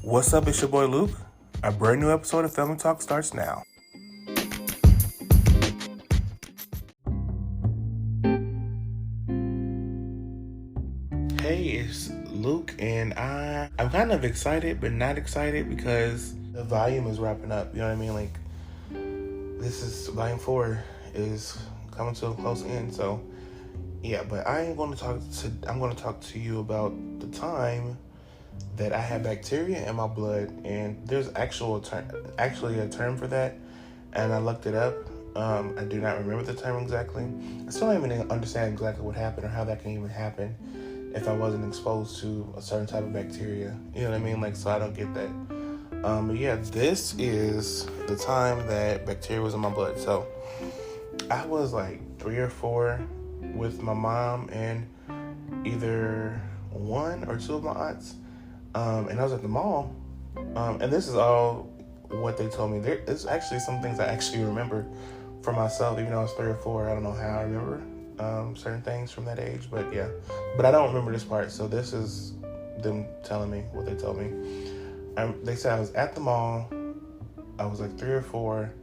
What's up, it's your boy Luke. A brand new episode of Family Talk starts now. Hey, it's Luke, and I'm kind of excited, but not excited because the volume is wrapping up. You know what I mean? Like, this is volume 4 is coming to a close end. So, yeah. But I'm going to talk to you about the time that I had bacteria in my blood, and there's actually a term for that, and I looked it up. I do not remember the term exactly. I still don't even understand exactly what happened or how that can even happen if I wasn't exposed to a certain type of bacteria. You know what I mean? Like, so I don't get that. But yeah, this is the time that bacteria was in my blood. So I was like 3 or 4 with my mom and either 1 or 2 of my aunts. And I was at the mall, and this is all what they told me. There's actually some things I actually remember for myself, even though I was 3 or 4. I don't know how I remember certain things from that age, but yeah. But I don't remember this part, so this is them telling me what they told me. They said I was at the mall. I was like 3 or 4.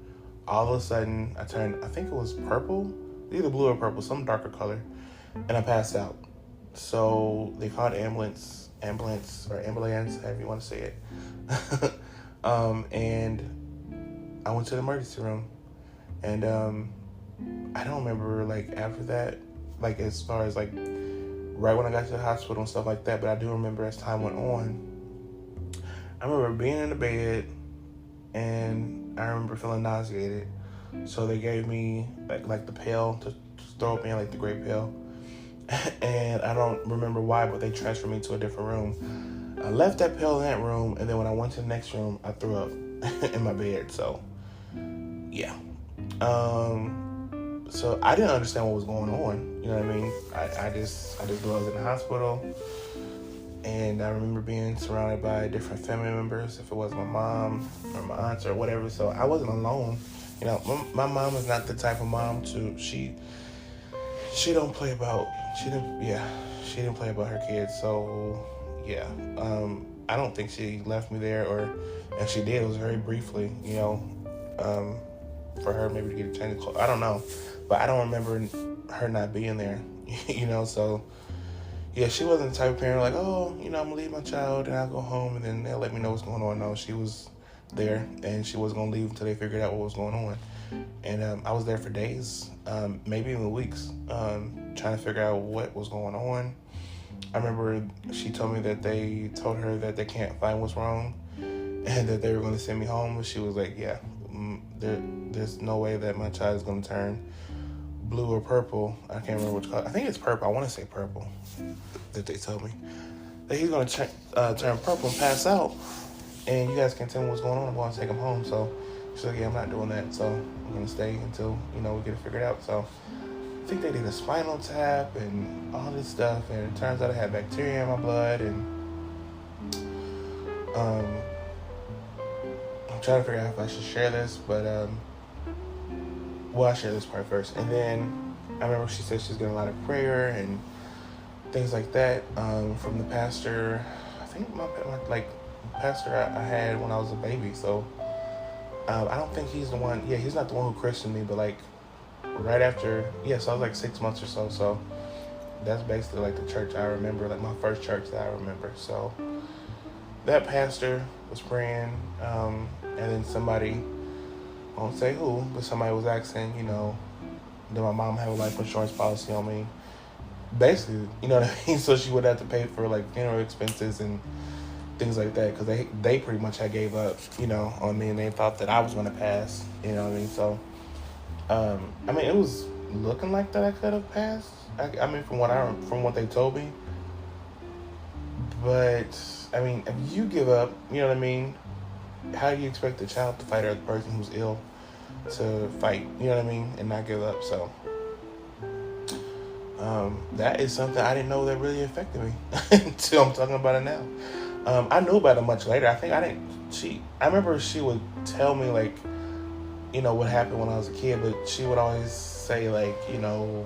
All of a sudden, I turned, I think it was purple, either blue or purple, some darker color, and I passed out. So they called ambulance, however you want to say it. And I went to the emergency room, and I don't remember like after that, like as far as like right when I got to the hospital and stuff like that, but I do remember as time went on, I remember being in the bed, and I remember feeling nauseated. So they gave me like the pill to throw up in, like the grape pill. And I don't remember why, but they transferred me to a different room. I left that pill in that room, and then when I went to the next room, I threw up in my bed. So, yeah. So I didn't understand what was going on. You know what I mean? I just knew I was in the hospital, and I remember being surrounded by different family members, if it was my mom or my aunts or whatever. So I wasn't alone. You know, my mom is not the type of mom to she didn't play about her kids. So yeah, I don't think she left me there, or if she did, it was very briefly, you know, for her maybe to get a change of clothes. I don't know, but I don't remember her not being there, you know. So yeah, she wasn't the type of parent like, oh, you know, I'm gonna leave my child and I'll go home and then they'll let me know what's going on. No, she was there, and she wasn't gonna leave until they figured out what was going on. And I was there for days, maybe even weeks, trying to figure out what was going on. I remember she told me that they told her that they can't find what's wrong and that they were going to send me home. But she was like, yeah, there's no way that my child is going to turn blue or purple. I can't remember which color. I think it's purple. I want to say purple that they told me. That he's going to turn purple and pass out. And you guys can tell me what's going on. I'm going to take him home. So she's like, yeah, I'm not doing that. So I'm going to stay until, you know, we get it figured out. So I think they did a spinal tap and all this stuff. And it turns out I had bacteria in my blood. And I'm trying to figure out if I should share this. But, I'll share this part first. And then I remember she said she's getting a lot of prayer and things like that from the pastor. I think my pastor I had when I was a baby. So I don't think he's the one. Yeah, he's not the one who christened me, but like right after, so I was like 6 months or so. So that's basically like the church I remember, like my first church that I remember. So that pastor was praying, and then somebody, I won't say who, but somebody was asking, you know, did my mom have a life insurance policy on me? Basically, you know what I mean? So she would have to pay for like funeral expenses and things like that, because they pretty much had gave up, you know, on me, and they thought that I was going to pass, you know what I mean? So, I mean, it was looking like that I could have passed. I mean, from what they told me. But I mean, if you give up, you know what I mean? How do you expect the child to fight, or the person who's ill to fight? You know what I mean? And not give up. So, that is something I didn't know that really affected me until I'm talking about it now. I knew about it much later. I remember she would tell me, like, you know, what happened when I was a kid, but she would always say, like, you know,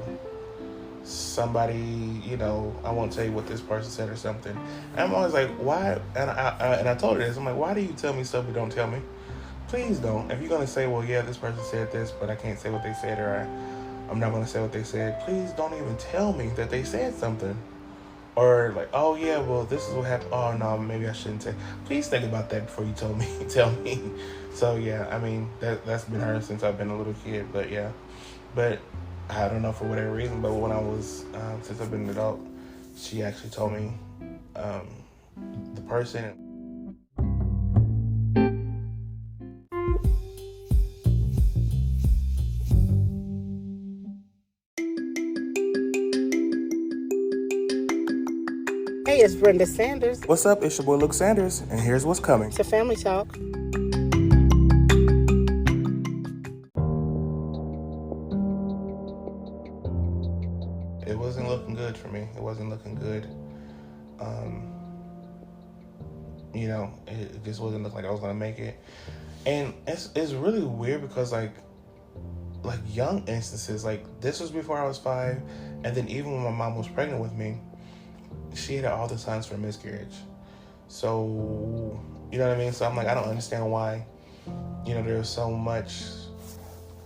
somebody, I won't tell you what this person said or something. And I'm always like, why? And I told her this. I'm like, why do you tell me stuff you don't tell me? Please don't. If you're going to say, well, yeah, this person said this, but I can't say what they said, or I'm not going to say what they said, please don't even tell me that they said something. Or like, oh, yeah, well, this is what happened. Oh, no, maybe I shouldn't say. Please think about that before you tell me. So, yeah, I mean, that's been her since I've been a little kid. But, yeah. But I don't know for whatever reason, but when I was, since I've been an adult, she actually told me the person. Hey, it's Brenda Sanders. What's up? It's your boy Luke Sanders, and here's what's coming. It's a family talk. It wasn't looking good for me. It wasn't looking good. It just wasn't looking like I was gonna make it. And it's really weird because like young instances, like this was before I was 5, and then even when my mom was pregnant with me, she had all the signs for miscarriage. So, you know what I mean? So I'm like, I don't understand why, there's so much,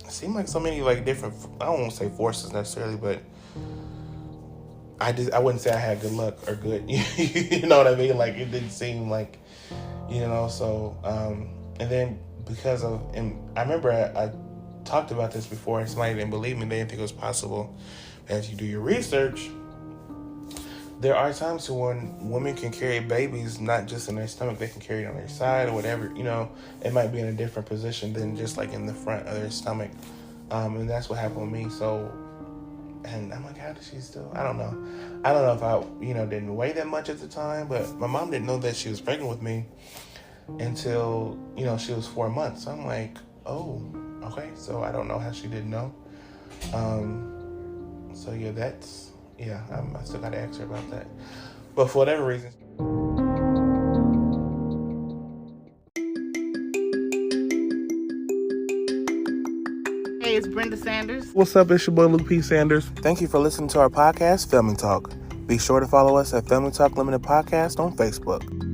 it seemed like so many like different, I don't want to say forces necessarily, but I wouldn't say I had good luck or good, you know what I mean? Like it didn't seem like, so, and then because of, and I remember I talked about this before and somebody didn't believe me, they didn't think it was possible. As you do your research, there are times when women can carry babies not just in their stomach, they can carry it on their side or whatever, it might be in a different position than just like in the front of their stomach. And that's what happened with me. So, and I'm like, how did she still, I don't know if I, didn't weigh that much at the time, but my mom didn't know that she was pregnant with me until, she was 4 months. So I'm like, oh, okay. So I don't know how she didn't know. So yeah, I still got to ask her about that. But for whatever reason. Hey, it's Brenda Sanders. What's up? It's your boy Luke P. Sanders. Thank you for listening to our podcast, Family Talk. Be sure to follow us at Family Talk Limited Podcast on Facebook.